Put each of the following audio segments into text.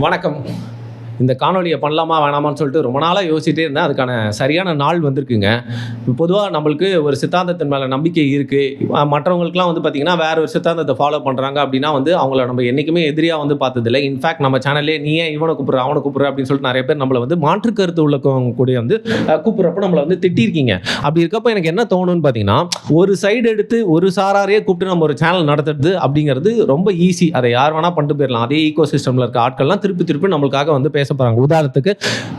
வணக்கம். இந்த காணொலியை பண்ணலாமா வேணாமான்னு சொல்லிட்டு ரொம்ப நாளாக யோசிச்சிட்டே இருந்தேன். அதுக்கான சரியான நாள் வந்திருக்குங்க. பொதுவாக நம்மளுக்கு ஒரு சித்தாந்தத்தின் மேலே நம்பிக்கை இருக்குது. மற்றவங்களுக்குலாம் வந்து பார்த்திங்கன்னா வேறு ஒரு சித்தாந்தத்தை ஃபாலோ பண்ணுறாங்க அப்படின்னா வந்து அவங்கள நம்ம என்றைக்குமே எதிரியாக வந்து பார்த்ததில்லை. இன்ஃபேக்ட் நம்ம சேனல்லே நீ ஏன் இவனை கூப்பிட்ற அவனை கூப்பிட்ற அப்படின்னு சொல்லிட்டு நிறைய பேர் நம்மளை வந்து மாற்று கருத்து உள்ளவங்க கூட வந்து கூப்பிட்றப்ப நம்மளை வந்து திட்டிருக்கீங்க. அப்படி இருக்கப்போ எனக்கு என்ன தோணுன்னு பார்த்தீங்கன்னா, ஒரு சைடு எடுத்து ஒரு சாராரையே கூப்பிட்டு நம்ம ஒரு சேனல் நடத்துறது அப்படிங்கிறது ரொம்ப ஈஸி. அதை யார் வேணால் பண்ணிட்டு போயிடலாம். அதே ஈகோ சிஸ்டமில் இருக்க ஆட்கள்லாம் திருப்பி நம்மளுக்காக வந்து பேச போகிறாங்க. உதாரணத்துக்கு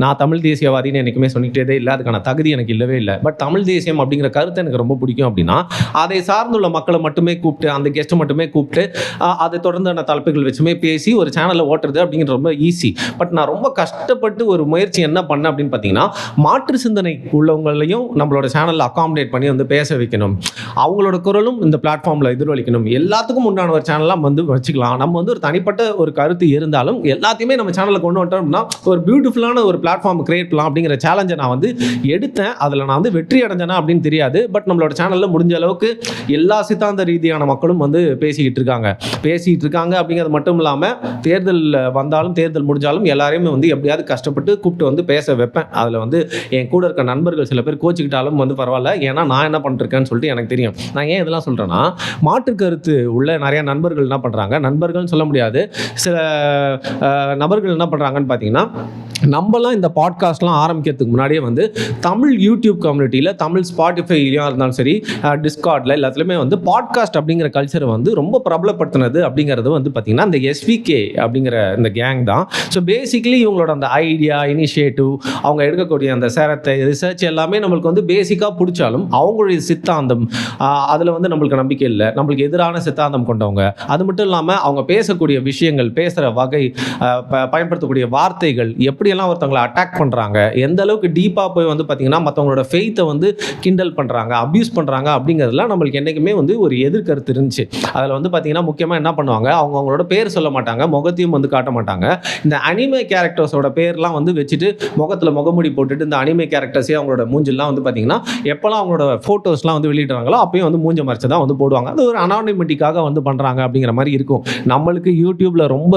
நான் தமிழ் தேசியவாதின்னு என்றைக்குமே சொல்லிக்கிட்டே இல்லை. அதுக்கான தகுதி எனக்கு இல்லவே இல்லை. பட் தமிழ் தேசியம் அப்படிங்கிற கருத்தை எனக்கு ரொம்ப பிடிக்கும். அப்படின்னா அதை சார்ந்துள்ள மக்களை மட்டுமே கூப்பிட்டு, அந்த கெஸ்ட்டை மட்டுமே கூப்பிட்டு அதை தொடர்ந்து தலைப்புகள் வச்சுமே பேசி ஒரு சேனலில் ஓட்டுறது அப்படிங்கிறது ரொம்ப ஈஸி. பட் நான் ரொம்ப கஷ்டப்பட்டு ஒரு முயற்சி என்ன பண்ணேன் அப்படின்னு பார்த்தீங்கன்னா, மாற்று சிந்தனை உள்ளவங்களையும் நம்மளோட சேனலில் அகாமடேட் பண்ணி வந்து பேச வைக்கணும். அவங்களோட குரலும் இந்த பிளாட்ஃபார்மில் எதிரொலிக்கணும். எல்லாத்துக்கும் உண்டான ஒரு சேனலாக வந்து வச்சுக்கலாம். நம்ம வந்து ஒரு தனிப்பட்ட ஒரு கருத்து இருந்தாலும் எல்லாத்தையுமே நம்ம சேனலில் கொண்டு வந்துட்டோம்னா ஒரு பியூட்டிஃபுல்லான ஒரு பிளாட்ஃபார்ம் கிரியேட் பண்ணலாம் அப்படிங்கிற சேலஞ்சை நான் வந்து எடுத்தேன். அதில் நான் வந்து வெற்றி அடைஞ்சேனா அப்படின்னு தெரியாது. பட் நம்மளோட சேனலில் முடிஞ்ச அளவுக்கு எல்லா சித்தாந்த ரீதியான மக்களும் வந்து பேசிக்கிட்டு இருக்காங்க அப்படிங்கிறது மட்டும் இல்லாமல் தேர்தல் வந்தாலும் தேர்தல் முடிஞ்சாலும் எல்லாரையுமே வந்து எப்படியாவது கஷ்டப்பட்டு கூப்பிட்டு வந்து பேச வைப்பேன். அதில் வந்து என் கூட இருக்க நண்பர்கள் சில பேர் கோச்சிக்கிட்டாலும் வந்து பரவாயில்ல, ஏன்னா நான் என்ன பண்ணிருக்கேன்னு சொல்லிட்டு எனக்கு தெரியும். நான் ஏன் இதெல்லாம் சொல்கிறேன்னா, மாற்று கருத்து உள்ள நிறைய நண்பர்கள் என்ன பண்ணுறாங்க, நண்பர்கள்னு சொல்ல முடியாது, சில நபர்கள் என்ன பண்ணுறாங்கன்னு பார்த்தீங்கன்னா, நம்மலாம் இந்த பாட்காஸ்ட்லாம் ஆரம்பிக்கிறதுக்கு முன்னாடியே வந்து தமிழ் யூடியூப் கம்யூனிட்டியில், தமிழ் ஸ்பாட்டிஃபைலையும் இருந்தாலும் சரி, டிஸ்கார்டில் எல்லாத்துலேயுமே வந்து பாட்காஸ்ட் அப்படிங்கிற கல்ச்சரை வந்து ரொம்ப பிரபலப்படுத்தினது அப்படிங்கிறது வந்து பார்த்திங்கன்னா இந்த எஸ்விகே அப்படிங்கிற இந்த கேங் தான். ஸோ பேசிக்கலி இவங்களோட அந்த ஐடியா, இனிஷியேட்டிவ், அவங்க எடுக்கக்கூடிய அந்த சேரத்தை ரிசர்ச் எல்லாமே நம்மளுக்கு வந்து பேசிக்காக பிடிச்சாலும் அவங்களுடைய சித்தாந்தம் அதில் வந்து நம்மளுக்கு நம்பிக்கை இல்லை. நம்மளுக்கு எதிரான சித்தாந்தம் கொண்டவங்க. அது மட்டும் இல்லாமல் அவங்க பேசக்கூடிய விஷயங்கள், பேசுகிற வகை, பயன்படுத்தக்கூடிய வார்த்தைகள், எப்படியெல்லாம் ஒருத்தவங்களை அட்டாக் பண்ணுறாங்க, எந்த அளவுக்கு டீப்பாக போய் வந்து பார்த்திங்கன்னா மற்றவங்களோட ஃபெய்த்தை வந்து கிண்டல் பண்ணுறாங்க, அப்யூஸ் பண்ணுறாங்க அப்படிங்கிறதுலாம் நம்மளுக்கு என்றைக்குமே வந்து ஒரு எதிர்கருத்து இருந்துச்சு. அதில் வந்து பார்த்திங்கன்னா முக்கியமாக என்ன பண்ணுவாங்க, அவங்களோட பேர் சொல்ல மாட்டாங்க, முகத்தையும் வந்து காட்ட மாட்டாங்க. இந்த அனிமே கேரக்டர்ஸோட பேர்லாம் வந்து வச்சுட்டு முகத்தில் முகமூடி போட்டுட்டு இந்த அனிமே கேரக்டர்ஸே அவங்களோட மூஞ்செல்லாம் வந்து பார்த்திங்கன்னா எப்போல்லாம் அவங்களோட ஃபோட்டோஸ்லாம் வந்து வெளியிடுறாங்களோ அப்பயும் வந்து மூஞ்ச மறைச்சு தான் வந்து போடுவாங்க. அது ஒரு அனானிமிட்டிக்காக வந்து பண்ணுறாங்க அப்படிங்கிற மாதிரி இருக்கும். நம்மளுக்கு யூடியூப்பில் ரொம்ப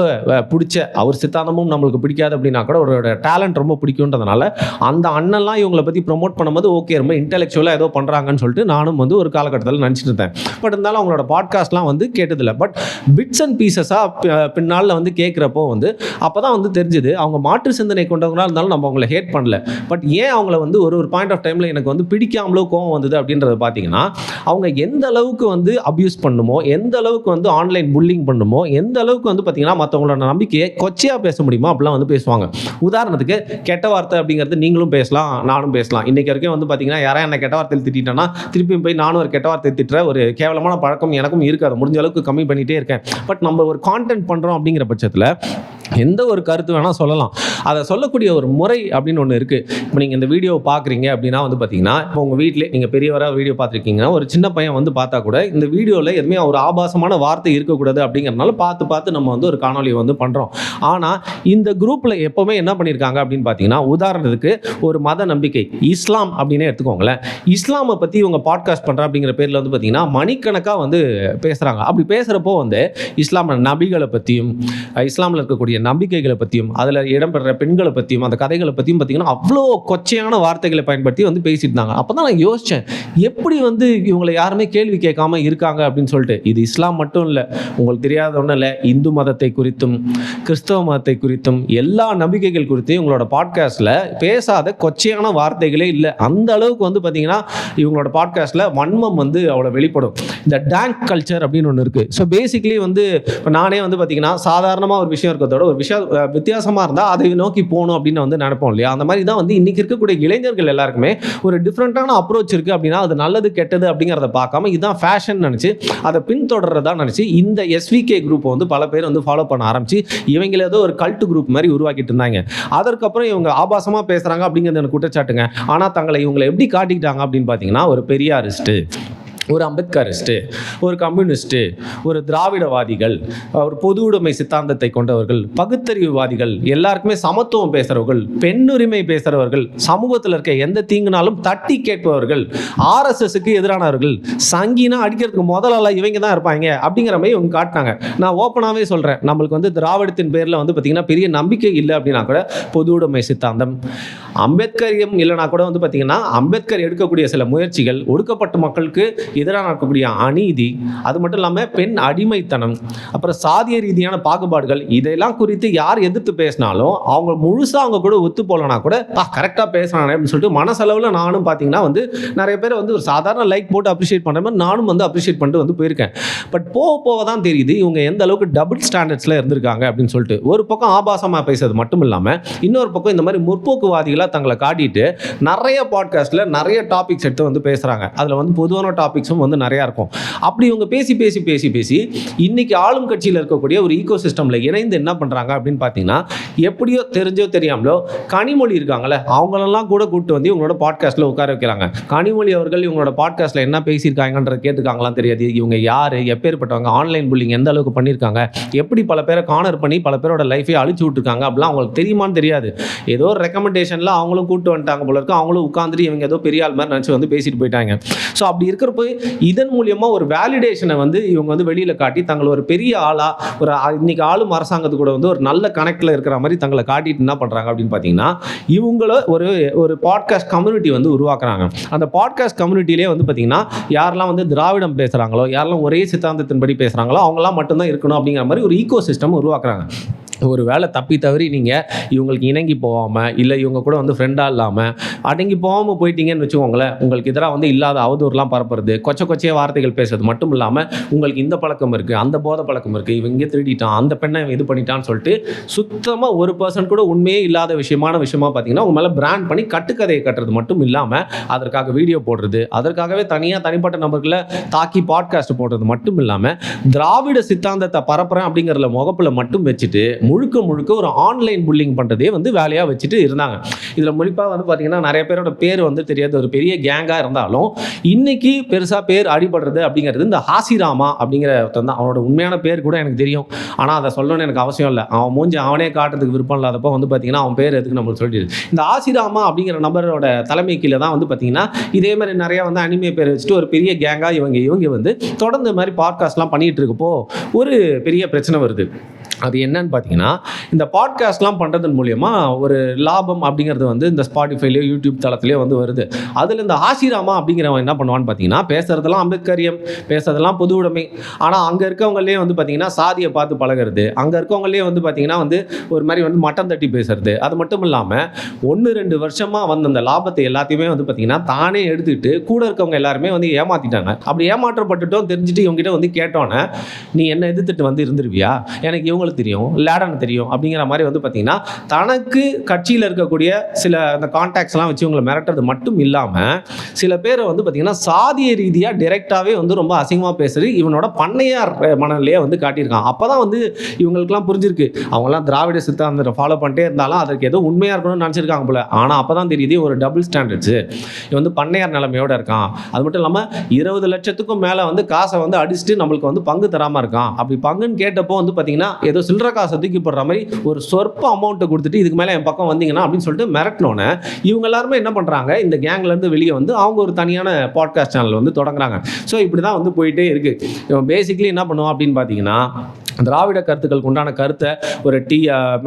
பிடிச்ச அவர் சித்தாந்தமும் நம்மளுக்கு பிடிக்காது அப்படின்னா கூட அவரோட டேலண்ட் ரொம்ப பிடிக்கும்ன்றதுனால அந்த அண்ணன்லாம் இவங்களை பற்றி ப்ரொமோட் பண்ணும்போது ஓகே, ரொம்ப இன்டெலெக்சுவலாக ஏதோ பண்ணுறாங்கன்னு சொல்லிட்டு நானும் வந்து ஒரு காலகட்டத்தில் நினச்சிட்டு இருந்தேன். பட் இருந்தாலும் அவங்களோட பாட்காஸ்ட்லாம் வந்து கேட்டதில்லை. பட் பிட்ஸ் அண்ட் பீசஸாக பின்னால் வந்து கேட்குறப்போ வந்து அப்போ தான் வந்து தெரிஞ்சுது அவங்க மாற்று சிந்தனை கொண்டவங்களாக இருந்தாலும் நம்ம அவங்கள ஹேட் பண்ணல. பட் ஏன் அவங்கள வந்து ஒரு பாயிண்ட் ஆஃப் டைமில் எனக்கு வந்து பிடிக்காமலோ கோவம் வந்தது அப்படின்றத பார்த்தீங்கன்னா, அவங்க எந்த அளவுக்கு வந்து அப்யூஸ் பண்ணுமோ, எந்த அளவுக்கு வந்து ஆன்லைன் புல்லிங் பண்ணுமோ, எந்த அளவுக்கு வந்து பார்த்தீங்கன்னா மற்றவங்களோட நம்பிக்கையை கொச்சையாக பேச முடியுமோ அப்படிலாம் வந்து பேசுவாங்க. உதாரணத்துக்கு கெட்ட வார்த்தை அப்படிங்கிறது நீங்களும் பேசலாம், நானும் பேசலாம். இன்றைக்கி வரைக்கும் வந்து பார்த்தீங்கன்னா யாராவது என்ன கெட்ட வார்த்தையில் திட்டேன்னா திருப்பியும் போய் நானும் ஒரு கெட்ட வார்த்தை திட்டுற ஒரு கேவலமான பழக்கம் எனக்கும் இருக்காது. முடிஞ்ச அளவுக்கு கம்மி பண்ணிகிட்டே இருக்கேன். பட் நம்ம ஒரு கான்டென்ட் பண்ணுறோம் அப்படிங்கிற பட்சத்தில் எந்த ஒரு கருத்து வேணால் சொல்லலாம். அதை சொல்லக்கூடிய ஒரு முறை அப்படின்னு ஒன்று இருக்குது. இப்போ நீங்கள் இந்த வீடியோவை பார்க்குறீங்க அப்படின்னா வந்து பார்த்தீங்கன்னா, இப்போ உங்கள் வீட்டிலே நீங்கள் பெரியவராக வீடியோ பார்த்துருக்கீங்கன்னா ஒரு சின்ன பையன் வந்து பார்த்தா கூட இந்த வீடியோவில் எதுவுமே ஒரு ஆபாசமான வார்த்தை இருக்கக்கூடாது அப்படிங்கிறனால பார்த்து நம்ம வந்து ஒரு காணொலியை வந்து பண்ணுறோம். ஆனால் இந்த குரூப்பில் எப்போவுமே என்ன பண்ணியிருக்காங்க அப்படின்னு பார்த்தீங்கன்னா, உதாரணத்துக்கு ஒரு மத நம்பிக்கை இஸ்லாம் அப்படின்னே எடுத்துக்கோங்களேன். இஸ்லாமை பற்றி இவங்க பாட்காஸ்ட் பண்ணுற அப்படிங்கிற பேரில் வந்து பார்த்தீங்கன்னா மணிக்கணக்காக வந்து பேசுகிறாங்க. அப்படி பேசுகிறப்போ வந்து இஸ்லாம் நபிகளை பற்றியும், இஸ்லாமில் இருக்கக்கூடிய நம்பிக்கைகளை பற்றியும், அதில் இடம்பெற பெண்களை பற்றியும், அந்த கதைகளை பற்றியும் பார்த்தீங்கன்னா அவ்வளோ கொச்சையான வார்த்தைகளை பயன்படுத்தி வந்து பேசிட்டு இருந்தாங்க. அப்போ தான் நான் யோசித்தேன், எப்படி வந்து இவங்களை யாருமே கேள்வி கேட்காம இருக்காங்க அப்படின்னு சொல்லிட்டு. இது இஸ்லாம் மட்டும் இல்லை, உங்களுக்கு தெரியாத ஒன்றும் இல்லை, இந்து மதத்தை குறித்தும் கிறிஸ்தவ மதத்தை குறித்தும் எல்லா நம்பிக்கைகள் குறித்தும் இவங்களோட பாட்காஸ்ட்டில் பேசாத கொச்சையான வார்த்தைகளே இல்லை. அந்த அளவுக்கு வந்து பார்த்தீங்கன்னா இவங்களோட பாட்காஸ்ட்டில் வன்மம் வந்து அவ்வளோ வெளிப்படும். இந்த டேங்க் கல்ச்சர் அப்படின்னு ஒன்று இருக்குது. ஸோ பேசிக்கலி வந்து இப்போ நானே வந்து பார்த்தீங்கன்னா சாதாரணமாக ஒரு விஷயம் இருக்கிறதோட ஒரு விஷயம் வித்தியாசமாக இருந்தால் அதை நோக்கி போகணும் அப்படின்னு வந்து நினைப்போம் இல்லையா? அந்த மாதிரி தான் வந்து இன்றைக்கி இருக்கக்கூடிய இளைஞர்கள் எல்லாருக்குமே ஒரு டிஃப்ரெண்ட்டான அப்ரோச் இருக்குது. அப்படின்னா அது நல்லது கெட்டது அப்படிங்கிறத பார்க்காம இதுதான் ஃபேஷன் நினச்சி அதை பின்தொடர்றதா நினச்சி இந்த எஸ்விகே குரூப்பை வந்து பல பேர் வந்து ஃபாலோ பண்ண ஆரம்பிச்சு இவங்கள ஏதோ ஒரு கல்ட் குரூப் மாதிரி உருவாக்கிட்டு இருந்தாங்க. அதற்கப்புறம் இவங்க ஆபாசமாக பேசுகிறாங்க அப்படிங்கிறது எனக்கு குற்றச்சாட்டுங்க. ஆனால் தங்களை இவங்களை எப்படி காட்டிக்கிட்டாங்க அப்படின்னு பார்த்தீங்கன்னா, ஒரு பெரியாரிஸ்ட்டு, ஒரு அம்பேத்கரிஸ்ட்டு, ஒரு கம்யூனிஸ்ட்டு, ஒரு திராவிடவாதிகள், ஒரு பொது உடைமை சித்தாந்தத்தை கொண்டவர்கள், பகுத்தறிவுவாதிகள், எல்லாருக்குமே சமத்துவம் பேசுகிறவர்கள், பெண்ணுரிமை பேசுகிறவர்கள், சமூகத்தில் இருக்க எந்த தீங்குனாலும் தட்டி கேட்பவர்கள், ஆர்எஸ்எஸ்க்கு எதிரானவர்கள், சங்கினா அடிக்கிறதுக்கு முதல்ல இவங்க தான் இருப்பாங்க அப்படிங்கிற மாதிரி இவங்க காட்டினாங்க. நான் ஓப்பனாகவே சொல்கிறேன், நம்மளுக்கு வந்து திராவிடத்தின் பேரில் வந்து பார்த்திங்கன்னா பெரிய நம்பிக்கை இல்லை அப்படின்னா கூட பொது உடைமை சித்தாந்தம், அம்பேத்கரியம் இல்லைனா கூட வந்து பார்த்திங்கன்னா அம்பேத்கர் எடுக்கக்கூடிய சில முயற்சிகள், ஒடுக்கப்பட்ட மக்களுக்கு எதிராக நடக்கக்கூடிய அநீதி, அது மட்டும் இல்லாமல் பெண் அடிமைத்தனம், அப்புறம் சாதிய ரீதியான பாகுபாடுகள், இதெல்லாம் குறித்து யார் எதிர்த்து பேசினாலும் அவங்க முழுசாக அவங்க கூட ஒத்து போகலனா கூட கரெக்டாக பேசுகிறானே அப்படின்னு சொல்லிட்டு மனசளவில் நானும் பார்த்தீங்கன்னா வந்து நிறைய பேர் வந்து ஒரு சாதாரண லைக் போட்டு அப்ரிஷியேட் பண்ணுற மாதிரி நானும் வந்து அப்ரிஷியேட் பண்ணிட்டு வந்து போயிருக்கேன். பட் போக போக தான் தெரியுது இவங்க எந்த அளவுக்கு டபுள் ஸ்டாண்டர்ட்ஸில் இருந்திருக்காங்க அப்படின்னு சொல்லிட்டு. ஒரு பக்கம் ஆபாசமாக பேசுறது மட்டும் இல்லாமல் இன்னொரு பக்கம் இந்த மாதிரி முற்போக்குவாதிகளாக தங்களை காட்டிட்டு நிறைய பாட்காஸ்ட்டில் நிறைய டாபிக்ஸ் எடுத்து வந்து பேசுகிறாங்க. அதில் வந்து பொதுவான டாபிக்ஸும் வந்து நிறையா இருக்கும். அப்படி இவங்க பேசி பேசி பேசி பேசி இன்னைக்கு ஆளும் கட்சியில் இருக்கக்கூடிய ஒரு ஈகோ சிஸ்டமில் இணைந்து என்ன பண்ணுறாங்க அப்படின்னு பார்த்தீங்கன்னா, எப்படியோ தெரிஞ்சோ தெரியாமலோ கனிமொழி இருக்காங்களே அவங்களெல்லாம் கூட கூப்பிட்டு வந்து இவங்களோட பாட்காஸ்ட்டில் உட்கார வைக்கிறாங்க. கனிமொழி அவர்கள் இவங்களோட பாட்காஸ்ட்டில் என்ன பேசியிருக்காங்கன்றத கேட்டுருக்காங்களாம் தெரியாது. இவங்க யார், எப்பேற்பட்டவங்க, ஆன்லைன் புல்லிங் எந்த அளவுக்கு பண்ணியிருக்காங்க, எப்படி பல பேரை கார்னர் பண்ணி பல பேரோட லைஃபை அழிச்சு விட்டுருக்காங்க அப்படிலாம் அவங்களுக்கு தெரியுமான்னு தெரியாது. ஏதோ ஒரு ரெக்கமெண்டேஷனில் அவங்களும் கூப்பிட்டு வந்துட்டாங்க போல இருக்கு. அவங்களும் உட்காந்துட்டு இவங்க ஏதோ பெரிய ஆள் மாதிரி நினச்சி வந்து பேசிட்டு போயிட்டாங்க. ஸோ அப்படி இருக்கிறப்ப இதன் மூலியமாக ஒரு வேலிடேஷனை வந்து இவங்க வந்து வெளியில் காட்டி தங்களை ஒரு பெரிய ஆளாக ஒரு இன்னைக்கு ஆளும் அரசாங்கத்து கூட வந்து ஒரு நல்ல கனெக்டில் இருக்கிற மாதிரி தங்களை காட்டிட்டு என்ன பண்ணுறாங்க அப்படின்னு பார்த்தீங்கன்னா, இவங்கள ஒரு பாட்காஸ்ட் கம்யூனிட்டி வந்து உருவாக்குறாங்க. அந்த பாட்காஸ்ட் கம்யூனிட்டிலே வந்து பார்த்தீங்கன்னா யாரெல்லாம் வந்து திராவிடம் பேசுகிறாங்களோ, யாரெல்லாம் ஒரே சித்தாந்தத்தின்படி பேசுகிறாங்களோ அவங்களாம் மட்டும்தான் இருக்கணும் அப்படிங்கிற மாதிரி ஒரு ஈகோ சிஸ்டம் உருவாக்குறாங்க. ஒரு வேளை தப்பி தவறி நீங்கள் இவங்களுக்கு இணங்கி போகாமல், இல்லை இவங்க கூட வந்து ஃப்ரெண்டாக இல்லாமல் அடங்கி போகாமல் போயிட்டீங்கன்னு வச்சுக்கோங்களேன், உங்களுக்கு எதிராக வந்து இல்லாத அவதூறுலாம் பரப்புறது, கொச்சைய வார்த்தைகள் பேசுறது மட்டும் இல்லாமல் உங்களுக்கு இந்த பழக்கம் இருக்குது, அந்த போதை பழக்கம் இருக்குது, இவங்க திருடிட்டான், அந்த பெண்ணை இது பண்ணிட்டான்னு சொல்லிட்டு சுத்தமாக 1% கூட உண்மையே இல்லாத விஷயமா பார்த்தீங்கன்னா உங்க மேலே பிராண்ட் பண்ணி கட்டுக்கதையை கட்டுறது மட்டும் இல்லாமல் அதற்காக வீடியோ போடுறது, அதற்காகவே தனிப்பட்ட நபர்களை தாக்கி பாட்காஸ்ட் போடுறது மட்டும் இல்லாமல் திராவிட சித்தாந்தத்தை பரப்புறேன் அப்படிங்கிறதுல முகப்பில் மட்டும் வச்சுட்டு முழுக்க ஒரு ஆன்லைன் புல்லிங் பண்ணுறதே வந்து வேலையாக வச்சுட்டு இருந்தாங்க. இதில் முழிப்பாக வந்து பார்த்தீங்கன்னா நிறைய பேரோட பேர் வந்து தெரியாது, ஒரு பெரிய கேங்காக இருந்தாலும் இன்னைக்கு பெருசாக பேர் அடிபடுறது அப்படிங்கிறது இந்த ஹாசிராமா அப்படிங்கிற தான். அவனோட உண்மையான பேர் கூட எனக்கு தெரியும், ஆனால் அதை சொல்லணும்னு எனக்கு அவசியம் இல்லை. அவன் மூஞ்சி அவனே காட்டுறதுக்கு விருப்பம் இல்லாதப்போ வந்து பார்த்தீங்கன்னா அவன் பேர் எதுக்கு நம்மளுக்கு சொல்லிடுது. இந்த ஹாசிராமா அப்படிங்கிற நபரோட தலைமை கீழே தான் வந்து பார்த்தீங்கன்னா இதே மாதிரி நிறையா வந்து அனிமே பேர் வச்சுட்டு ஒரு பெரிய கேங்காக இவங்க வந்து தொடர்ந்து மாதிரி பாட்காஸ்ட்லாம் பண்ணிகிட்டு இருக்கப்போ ஒரு பெரிய பிரச்சனை வருது. அது என்னன்னு பார்த்தீங்கன்னா, இந்த பாட்காஸ்ட்லாம் பண்ணுறதன் மூலயமா ஒரு லாபம் அப்படிங்கிறது வந்து இந்த ஸ்பாட்டிஃபைலையோ யூடியூப் தளத்துலேயோ வந்து வருது. அதில் இந்த ஆசிராமா அப்படிங்கிறவன் என்ன பண்ணுவான்னு பார்த்தீங்கன்னா, பேசுகிறதெல்லாம் அம்பேத்கரியம், பேசுறதெல்லாம் பொது உடைமை, ஆனால் அங்கே இருக்கவங்களே வந்து பார்த்தீங்கன்னா சாதியை பார்த்து பழகிறது, அங்கே இருக்கவங்களே வந்து பார்த்தீங்கன்னா வந்து ஒரு மாதிரி வந்து மட்டம் தட்டி பேசுறது, அது மட்டும் இல்லாமல் 1-2 வருஷமாக வந்து அந்த லாபத்தை எல்லாத்தையுமே வந்து பார்த்தீங்கன்னா தானே எடுத்துக்கிட்டு கூட இருக்கவங்க எல்லாருமே வந்து ஏமாற்றிட்டாங்க. அப்படி ஏமாற்றப்பட்டுட்டோம் தெரிஞ்சுட்டு இவங்ககிட்ட வந்து கேட்டோன்னே, நீ என்ன எதிர்த்துட்டு வந்து இருந்துருவியா, எனக்கு இவங்களுக்கு தெரியும், லேடன் தெரியும் அப்படிங்கிற மாதிரி வந்து பார்த்தீங்கன்னா தனக்கு கட்சியில் இருக்கக்கூடிய சில அந்த கான்டாக்ட்ஸ்லாம் வச்சு இவங்களை மிரட்டுறது மட்டும் இல்லாமல் சில பேரை வந்து பார்த்தீங்கன்னா சாதிய ரீதியாக டைரெக்டாகவே வந்து ரொம்ப அசிங்கமாக பேசுறது இவனோட பண்ணையார் மனநிலையே வந்து காட்டியிருக்கான். அப்போ தான் வந்து இவங்களுக்குலாம் புரிஞ்சிருக்கு, அவங்களாம் திராவிட சித்தாந்தத்தை ஃபாலோ பண்ணிட்டே இருந்தாலும் அதற்கு ஏதோ உண்மையாக இருக்கணும்னு நினச்சிருக்காங்க போல. ஆனால் அப்போ தான் தெரியுது ஒரு டபுள் ஸ்டாண்டர்ட்ஸு, இவன் வந்து பண்ணையார் நிலைமையோடு இருக்கான். அது மட்டும் இல்லாமல் 20 லட்சத்துக்கும் மேலே வந்து காசை வந்து அடிச்சுட்டு நம்மளுக்கு வந்து பங்கு தராமல் இருக்கான். அப்படி பங்குன்னு கேட்டப்போ வந்து பார்த்தீங்கன்னா ஏதோ சில்லற காசை தூக்கி போடுற மாதிரி ஒரு சொற்ப அமௌண்ட்டை கொடுத்துட்டு இதுக்கு மேலே என் பக்கம் வந்தீங்கன்னா அப்படின்னு சொல்லிட்டு மிரட்டினோன்னே இவங்க எல்லாருமே என்ன பண்ணுறாங்க, இந்த கேங்லேருந்து வெளியே வந்து அவங்க ஒரு தனியான பாட்காஸ்ட் சேனல் வந்து தொடங்குறாங்க. ஸோ இப்படி தான் வந்து போயிட்டே இருக்குது. இவன் பேசிக்கலி என்ன பண்ணுவான் அப்படின்னு பார்த்தீங்கன்னா, திராவிட கருத்துக்களுக்கு உண்டான கருத்தை ஒரு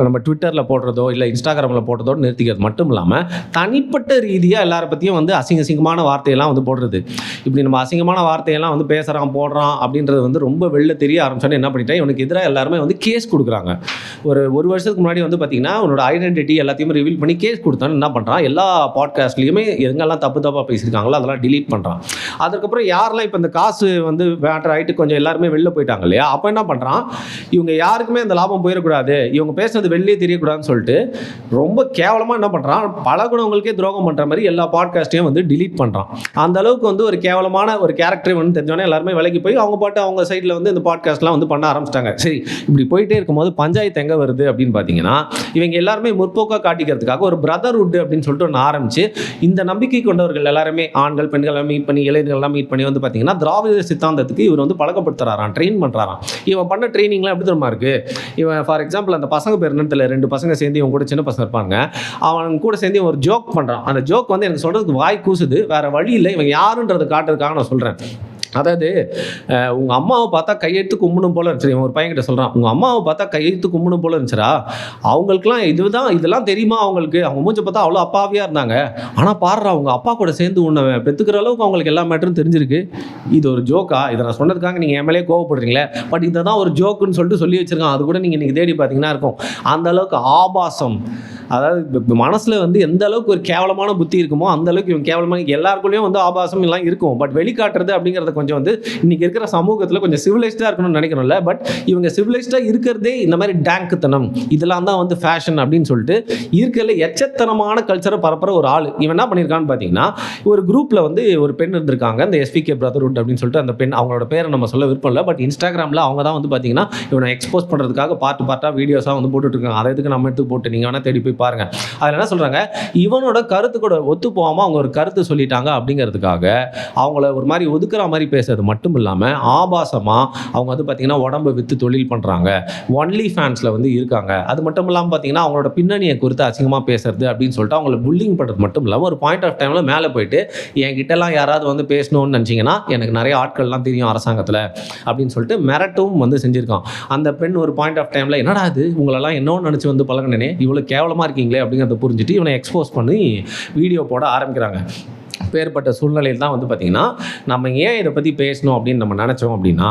நம்ம ட்விட்டரில் போடுறதோ இல்லை இன்ஸ்டாகிராமில் போடுறதோ நிறுத்திக்கிறது மட்டும் இல்லாமல் தனிப்பட்ட ரீதியாக எல்லாரை பற்றியும் வந்து அசிங்கமான வார்த்தையெல்லாம் வந்து போடுறது. இப்படி நம்ம அசிங்கமான வார்த்தையெல்லாம் வந்து பேசுகிறான் போடுறான் அப்படின்றது வந்து ரொம்ப வெளில தெரிய ஆரம்பிச்சோன்னே என்ன பண்ணிட்டேன், இவனுக்கு எதிராக எல்லாருமே வந்து கேஸ் கொடுக்குறாங்க. ஒரு வருஷத்துக்கு முன்னாடி வந்து பார்த்தீங்கன்னா உன்னோட ஐடென்டிட்டி எல்லாத்தையுமே ரிவீல் பண்ணி கேஸ் கொடுத்தான்னு என்ன பண்ணுறான், எல்லா பாட்காஸ்ட்லேயுமே எங்கெல்லாம் தப்பாக பேசியிருக்காங்களோ அதெல்லாம் டிலீட் பண்ணுறான். அதுக்கப்புறம் யாரெல்லாம் இப்போ இந்த காசு வந்து மேட்டர் ஆகிட்டு கொஞ்சம் எல்லாருமே வெளில போயிட்டாங்க இல்லையா, அப்போ என்ன பண்ணுறான், இவங்க யாருக்குமே அந்த லாபம் போயிடக்கூடாது, இவங்க பேசுறது வெளியே தெரியக்கூடாதுன்னு சொல்லிட்டு ரொம்ப கேவலமாக என்ன பண்ணுறான், பழகுனவங்களுக்கே துரோகம் பண்ணுற மாதிரி எல்லா பாட்காஸ்ட்டையும் வந்து டிலீட் பண்ணுறான். அந்த அளவுக்கு வந்து ஒரு கேவலமான ஒரு கேரக்டரை வந்து தெரிஞ்சோன்னே எல்லாருமே விலைக்கு போய் அவங்க பாட்டு அவங்க சைடில் வந்து இந்த பாட்காஸ்ட்லாம் வந்து பண்ண ஆரம்பிச்சிட்டாங்க. சரி, இப்படி போயிட்டே இருக்கும்போது பஞ்சாயத்து எங்கே வருது அப்படின்னு பார்த்தீங்கன்னா, இவங்க எல்லாருமே முற்போக்காக காட்டிக்கிறதுக்காக ஒரு பிரதர்ஹுட் அப்படின்னு சொல்லிட்டு ஒன்று ஆரம்பிச்சு இந்த நம்பிக்கை கொண்டவர்கள் எல்லாருமே ஆண்கள் பெண்கள் மீட் பண்ணி இளைஞர்கள்லாம் மீட் பண்ணி வந்து பார்த்தீங்கன்னா திராவிட சித்தாந்தத்துக்கு இவர் வந்து பழக்கப்படுத்துறாராம், ட்ரெயின் பண்ணுறாராம். இவன் பண்ண ட்ரைனிங்லாம் எப்படி தெரியுமா இருக்குது? இவன் ஃபார் எக்ஸாம்பிள் அந்த பசங்க பேர் என்னன்னு தெரியல, 2 பசங்க சேர்ந்து இவன் கூட சின்ன பசங்க இருப்பாங்க, அவன் கூட சேர்ந்து ஒரு ஜோக் பண்ணுறான். அந்த ஜோக் வந்து எனக்கு சொல்கிறதுக்கு வாய் கூசுது, வேறு வழி இல்லை, இவன் யாருன்றதை காட்டுறதுக்காக நான் சொல்கிறேன். அதாவது உங்கள் அம்மாவை பார்த்தா கையெழுத்து கும்பிடும் போல இருந்துச்சு. இவன் ஒரு பையன்கிட்ட சொல்கிறான், உங்கள் அம்மாவை பார்த்தா கையெழுத்து கும்பிடும் போல இருந்துச்சுடா, அவங்களுக்குலாம் இதெல்லாம் தெரியுமா அவங்களுக்கு, அவங்க மூஞ்ச பார்த்தா அவ்வளோ அப்பாவியாக இருந்தாங்க, ஆனால் பாடுறா அவங்க அப்பா கூட சேர்ந்து உன்னை பெற்றுக்கிற அளவுக்கு அவங்களுக்கு எல்லா மேட்டரும் தெரிஞ்சிருக்கு. இது ஒரு ஜோக்கா? இதை நான் சொன்னதுக்காக நீங்கள் எம்எல்ஏ கோவப்படுறீங்களே, பட் இதை தான் ஒரு ஜோக்குன்னு சொல்லிட்டு சொல்லி வச்சுருக்கான். அது கூட நீங்கள் இன்றைக்கி தேடி பார்த்தீங்கன்னா இருக்கும். அந்த அளவுக்கு ஆபாசம், அதாவது மனசில் வந்து எந்த அளவுக்கு ஒரு கேவலமான புத்தி இருக்குமோ அந்த அளவுக்கு இவன் கேவலமான, எல்லாருக்குள்ளேயும் வந்து ஆபாசம் எல்லாம் இருக்கும், பட் வெளிக்காட்டுறது அப்படிங்கிறத கொஞ்சம் வந்து இன்றைக்கி இருக்கிற சமூகத்தில் கொஞ்சம் சிவிலைஸ்டாக இருக்கணும்னு நினைக்கணும்ல. பட் இவங்க சிவிலைஸ்டாக இருக்கிறதே இந்த மாதிரி டேங்க்குத்தனம், இதெல்லாம் தான் வந்து ஃபேஷன் அப்படின்னு சொல்லிட்டு இருக்கிறதுல எச்சத்தனமான கல்ச்சரை பரப்புற ஒரு ஆள். இவன் என்ன பண்ணியிருக்கான்னு பார்த்தீங்கன்னா, ஒரு குரூப்பில் வந்து ஒரு பெண் இருந்திருக்காங்க, இந்த எஸ்பிகே பிரதர்ஹுட் அப்படின்னு சொல்லிட்டு. அந்த பெண், அவங்களோட பேரை நம்ம சொல்ல விருப்பம் இல்லை, பட் இன்ஸ்டாகிராமில் அவங்க தான் வந்து பார்த்தீங்கன்னா இவனை எக்ஸ்போஸ் பண்ணுறதுக்காக பார்ட்டாக வீடியோஸாக வந்து போட்டுட்ருக்காங்க. அதை எதுக்கு நம்ம எடுத்து போட்டு நீங்கள் வேணால் தேடி போய் பாருங்க. அதில் என்ன சொல்றாங்க, இவனோட கருத்து கூட ஒத்து போகாம அவங்க ஒரு கருத்து சொல்லிட்டாங்க அப்படிங்கிறதுக்காக அவங்கள ஒரு மாதிரி ஒதுக்குற மாதிரி பேசுறது மட்டும் இல்லாமல் ஆபாசமா அவங்க வந்து பார்த்தீங்கன்னா உடம்பை விற்று தொழில் பண்ணுறாங்க, ஒன்லி ஃபேன்ஸில் வந்து இருக்காங்க. அது மட்டும் இல்லாமல் பார்த்தீங்கன்னா அவங்களோட பின்னணியை குறித்து அசிங்கமாக பேசுறது அப்படின்னு சொல்லிட்டு அவங்கள புல்லிங் பண்ணுறது மட்டும் இல்லாமல் ஒரு பாயிண்ட் ஆஃப் டைமில் மேலே போயிட்டு என்கிட்டலாம் யாராவது வந்து பேசணும்னு நினச்சிங்கன்னா எனக்கு நிறைய ஆட்கள்லாம் தெரியும் அரசாங்கத்தில் அப்படின்னு சொல்லிட்டு மிரட்டும் வந்து செஞ்சுருக்கான். அந்த பெண் ஒரு பாயிண்ட் ஆஃப் டைமில் என்னடா இது உங்களெல்லாம் என்னன்னு நினச்சி வந்து பழகினே, இவ்வளோ கேவலமாக இருக்கீங்களே அப்படிங்கிறத புரிஞ்சுட்டு இவனை எக்ஸ்போஸ் பண்ணி வீடியோ போட ஆரம்பிக்கிறாங்க. பேர்பட்ட சூழ்நிலையில் தான் வந்து பார்த்திங்கன்னா நம்ம ஏன் இதை பற்றி பேசணும் அப்படின்னு நம்ம நினச்சோம் அப்படின்னா,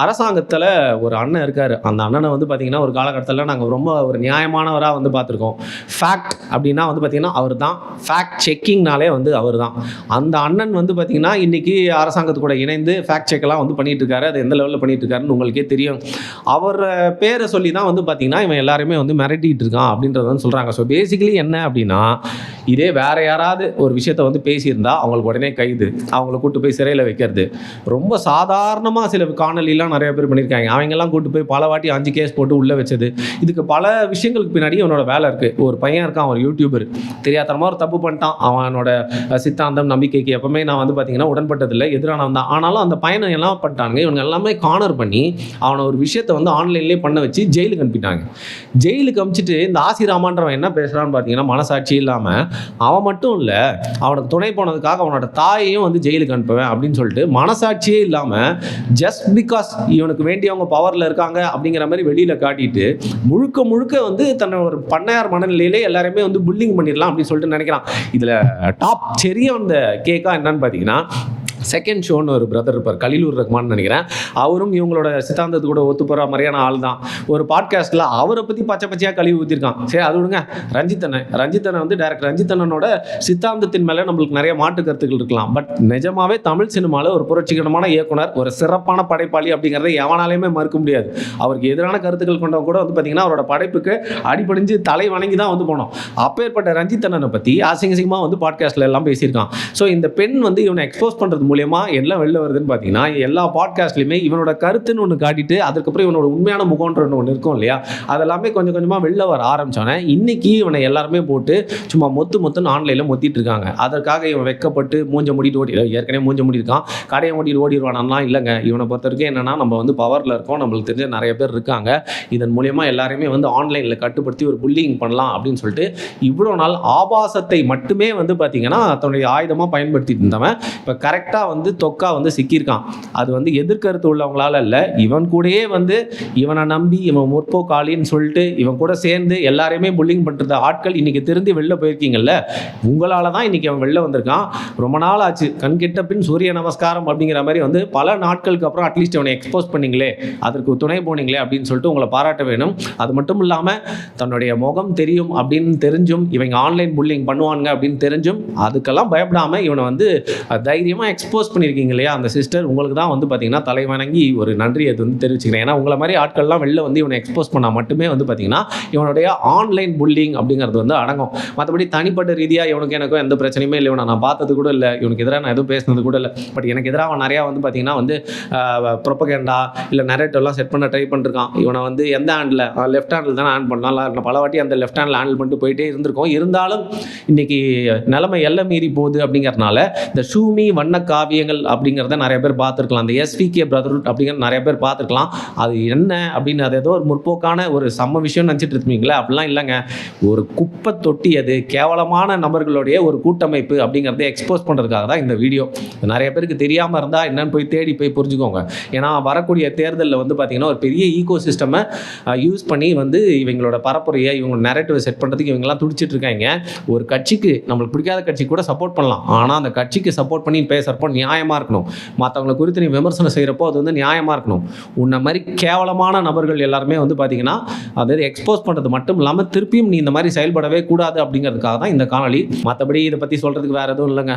அரசாங்கத்தில் ஒரு அண்ணன் இருக்கார். அந்த அண்ணனை வந்து பார்த்திங்கன்னா ஒரு காலகட்டத்தில் நாங்கள் ரொம்ப ஒரு நியாயமானவராக வந்து பார்த்துருக்கோம். ஃபேக்ட் அப்படின்னா வந்து பார்த்திங்கன்னா அவர் தான், ஃபேக்ட் செக்கிங்னாலே வந்து அவர் தான். அந்த அண்ணன் வந்து பார்த்திங்கன்னா இன்றைக்கி அரசாங்கத்து கூட இணைந்து ஃபேக்ட் செக்கெல்லாம் வந்து பண்ணிகிட்ருக்காரு. அது எந்த லெவலில் பண்ணிகிட்ருக்காருன்னு உங்களுக்கே தெரியும். அவர் பேரை சொல்லி தான் வந்து பார்த்திங்கன்னா இவன் எல்லாருமே வந்து மிரட்டிகிட்டு இருக்கான் அப்படின்றத வந்து சொல்கிறாங்க. ஸோ பேசிக்கலி என்ன அப்படின்னா, இதே வேறு யாராவது ஒரு விஷயத்தை வந்து பேசியிருந்தா அவங்களுக்கு உடனே கைது, அவங்கள கூட்டு போய் சிறையில் வைக்கிறது, ரொம்ப சாதாரணமாக சில காணொலிலாம் நிறைய பேர் பண்ணியிருக்காங்க. அவங்கெல்லாம் கூட்டு போய் பல வாட்டி 5 கேஸ் போட்டு உள்ளே வச்சது. இதுக்கு பல விஷயங்களுக்கு பின்னாடி அவனோட வேலை இருக்குது. ஒரு பையன் இருக்கான், ஒரு யூடியூபர், தெரியாதனமாக ஒரு தப்பு பண்ணிட்டான். அவனோட சித்தாந்தம் நம்பிக்கைக்கு எப்பவுமே நான் வந்து பார்த்தீங்கன்னா உடன்பட்டதில்லை, எதிரானவன் தான். ஆனாலும் அந்த பையனை எல்லாம் பண்ணிட்டாங்க, இவங்க எல்லாமே கார்னர் பண்ணி அவனை ஒரு விஷயத்தை வந்து ஆன்லைன்லேயே பண்ண வச்சு ஜெயிலுக்கு அனுப்பிட்டாங்க. ஜெயிலுக்கு அனுப்பிச்சிட்டு இந்த ஆசிராமான்றவன் என்ன பேசுகிறான்னு பார்த்தீங்கன்னா, மனசாட்சி இல்லாமல் அவன் மட்டும் இல்லை, அவனுக்கு துணை போனதுக்காக அவனோட தாயையும் வந்து ஜெயிலுக்கு அனுப்புவேன் அப்படின்னு சொல்லிட்டு மனசாட்சியே இல்லாமல் ஜஸ்ட் பிகாஸ் இவனுக்கு வேண்டியவங்க பவரில் இருக்காங்க அப்படிங்கிற மாதிரி வெளியில் காட்டிட்டு முழுக்க வந்து தன்னை ஒரு பண்ணையார் மனநிலையிலே எல்லாருமே வந்து புல்லிங் பண்ணிடலாம் அப்படின்னு சொல்லிட்டு நினைக்கிறான். இதில் டாப் செரிய அந்த கேக்கா என்னன்னு பார்த்தீங்கன்னா, செகண்ட் ஷோன்னு ஒரு பிரதர் இருப்பார், கலிலூர் ரஹ்மான் நினைக்கிறேன். அவரும் இவங்களோட சித்தாந்தத்து கூட ஒத்து போகிற மாதிரியான ஆள் தான். ஒரு பாட்காஸ்ட்டில் அவரை பற்றி பச்சையாக கழுவி ஊற்றிருக்கான். சரி அது விடுங்க, ரஞ்சித்தனை வந்து டைரக்டர் ரஞ்சித்தனோட சித்தாந்தத்தின் மேலே நம்மளுக்கு நிறைய மாற்று கருத்துக்கள் இருக்கலாம். பட் நிஜமாவே தமிழ் சினிமாவில் ஒரு புரட்சிகரமான இயக்குனர், ஒரு சிறப்பான படைப்பாளி அப்படிங்கிறத எவனாலையுமே மறுக்க முடியாது. அவருக்கு எதிரான கருத்துக்கள் கொண்டவங்க கூட வந்து பார்த்திங்கன்னா அவரோட படைப்புக்கு அடிபடிஞ்சு தலை வணங்கி தான் வந்து போனோம். அப்பேற்பட்ட ரஞ்சித்தனனை பற்றி அசிங்கமாக வந்து பாட்காஸ்ட்டில் எல்லாம் பேசியிருக்கான். ஸோ இந்த பெண் வந்து இவனை எக்ஸ்போஸ் பண்ணுறது மூலமா எல்லாம் வெளில வருதுன்னு பார்த்தீங்கன்னா, எல்லா பாட்காஸ்ட்லையுமே இவனோட கருத்துன்னு ஒன்று காட்டிட்டு அதுக்கப்புறம் இவனோட உண்மையான முகன்ற ஒன்று இருக்கும் இல்லையா, அதெல்லாமே கொஞ்சம் கொஞ்சமாக வெளில வர ஆரம்பிச்சோன்னே இன்னைக்கு இவனை எல்லாருமே போட்டு சும்மா மொத்துன்னு ஆன்லைனில் மொத்திட்டு இருக்காங்க. அதற்காக இவன் வெக்கப்பட்டு மூஞ்ச மூடிட்டு ஏற்கனவே மூஞ்ச மூடிருக்கான், கடையை மூடிட்டு ஓடிடுவானா? இல்லைங்க, இவனை பொறுத்த வரைக்கும் என்னன்னா, நம்ம வந்து பவரில் இருக்கோம், நம்மளுக்கு தெரிஞ்ச நிறைய பேர் இருக்காங்க, இதன் மூலயமா எல்லாருமே வந்து ஆன்லைனில் கட்டுப்படுத்தி ஒரு புல்லிங் பண்ணலாம் அப்படின்னு சொல்லிட்டு இவ்வளோ நாள் ஆபாசத்தை மட்டுமே வந்து பார்த்தீங்கன்னா தன்னுடைய ஆயுதமாக பயன்படுத்திட்டு இருந்தவன் இப்போ கரெக்டாக வந்து தொக்கா வந்து சிக்கியிருக்கான். அது வந்து எதிர்கருத்து உள்ளவங்களால இல்லை, இவன் கூடயே வந்து இவனை நம்பி இவன் முற்போக்காளின்னு சொல்லிட்டு இவன் கூட சேர்ந்து எல்லாரையுமே புல்லிங் பண்ணுறது ஆட்கள் இன்னைக்கு திருந்தி வெளில போயிருக்கீங்கல்ல, உங்களால் தான் இன்னைக்கு அவன் வெளில வந்திருக்கான். ரொம்ப நாள் ஆச்சு, கண்கிட்ட பின் சூரிய நமஸ்காரம் அப்படிங்கிற மாதிரி வந்து பல நாட்களுக்கு அப்புறம் அட்லீஸ்ட் அவனை எக்ஸ்போஸ் பண்ணீங்களே, அதற்கு துணை போனீங்களே அப்படின்னு சொல்லிட்டு உங்களை பாராட்ட வேணும். அது மட்டும் இல்லாமல் தன்னுடைய முகம் தெரியும் அப்படின்னு தெரிஞ்சும் இவங்க ஆன்லைன் புல்லிங் பண்ணுவாங்க அப்படின்னு தெரிஞ்சும் அதுக்கெல்லாம் பயப்படாமல் இவனை வந்து தைரியமாக எக்ஸ்போஸ் பண்ணியிருக்கீங்க இல்லையா அந்த சிஸ்டர், உங்களுக்கு தான் வந்து பார்த்தீங்கன்னா தலை வணங்கி ஒரு நன்றியை வந்து தெரிவிச்சுக்கிறேன். ஏன்னா உங்களை மாதிரி ஆட்கள்லாம் வெளில வந்து இவனை எக்ஸ்போஸ் பண்ணால் மட்டுமே வந்து பார்த்தீங்கன்னா இவனுடைய ஆன்லைன் புல்லிங் அப்படிங்கிறது வந்து அடங்கும். மற்றபடி தனிப்பட்ட ரீதியாக இவனுக்கு எனக்கும் எந்த பிரச்சனையுமே இல்லை, இவனை நான் பார்த்தது கூட இல்லை, இவனுக்கு எதிராக நான் எதுவும் பேசினது கூட இல்லை. பட் எனக்கு எதிராக அவன் நிறையா வந்து பார்த்தீங்கன்னா வந்து ப்ரொபகேண்டா இல்லை நரேட்டிவ்லாம் செட் பண்ண ட்ரை பண்ணிருக்கான். இவனை வந்து எந்த ஹேண்டில், லெஃப்ட் ஹேண்டில் தானே ஹேண்ட் பண்ணலாம், பல வாட்டி அந்த லெஃப்ட் ஹேண்டில் ஹேண்டில் பண்ணிட்டு போயிட்டே இருந்திருக்கோம். இருந்தாலும் இன்னைக்கு நிலைமை எல்லை மீறி போகுது அப்படிங்கிறதுனால இந்த ஷூமி வண்ணக்கா காவியங்கள் அப்படிங்கிறத நிறைய பேர் பார்த்துருக்கலாம். அந்த எஸ்விகே பிரதர்ஹுட் அப்படிங்கிறது நிறைய பேர் பார்த்துருக்கலாம். அது என்ன அப்படின்னு அது ஏதோ ஒரு முற்போக்கான ஒரு செம்ம விஷயம்னு நினச்சிட்டு இருப்பீங்களே, அப்படிலாம் இல்லைங்க. ஒரு குப்பை தொட்டி, அது கேவலமான நபர்களுடைய ஒரு கூட்டமைப்பு அப்படிங்கிறத எக்ஸ்போஸ் பண்ணுறதுக்காக தான் இந்த வீடியோ. நிறைய பேருக்கு தெரியாமல் இருந்தால் என்னன்னு போய் தேடி போய் புரிஞ்சுக்கோங்க. ஏன்னா வரக்கூடிய தேர்தலில் வந்து பார்த்திங்கன்னா ஒரு பெரிய ஈகோ சிஸ்டமை யூஸ் பண்ணி வந்து இவங்களோட பரப்புரையை, இவங்க நரேட்டிவை செட் பண்ணுறதுக்கு இவங்கெல்லாம் துடிச்சிட்டு இருக்காங்க. ஒரு கட்சிக்கு, நம்மளுக்கு பிடிக்காத கட்சி கூட சப்போர்ட் பண்ணலாம், ஆனால் அந்த கட்சிக்கு சப்போர்ட் பண்ணி பேசுகிறப்போ நியாயமாக இருக்கணும். மற்றவங்களை குறித்து நீ விமர்சனம் செய்கிறப்போ அது வந்து நியாயமாக இருக்கணும். உன்னை மாதிரி கேவலமான நபர்கள் எல்லாருமே வந்து பார்த்திங்கன்னா அதாவது எக்ஸ்போஸ் பண்ணுறது மட்டும் இல்லாமல் திருப்பியும் நீ இந்த மாதிரி செயல்படவே கூடாது அப்படிங்கிறதுக்காக தான் இந்த காணொலி. மற்றபடி இதை பற்றி சொல்கிறதுக்கு வேறு எதுவும் இல்லைங்க.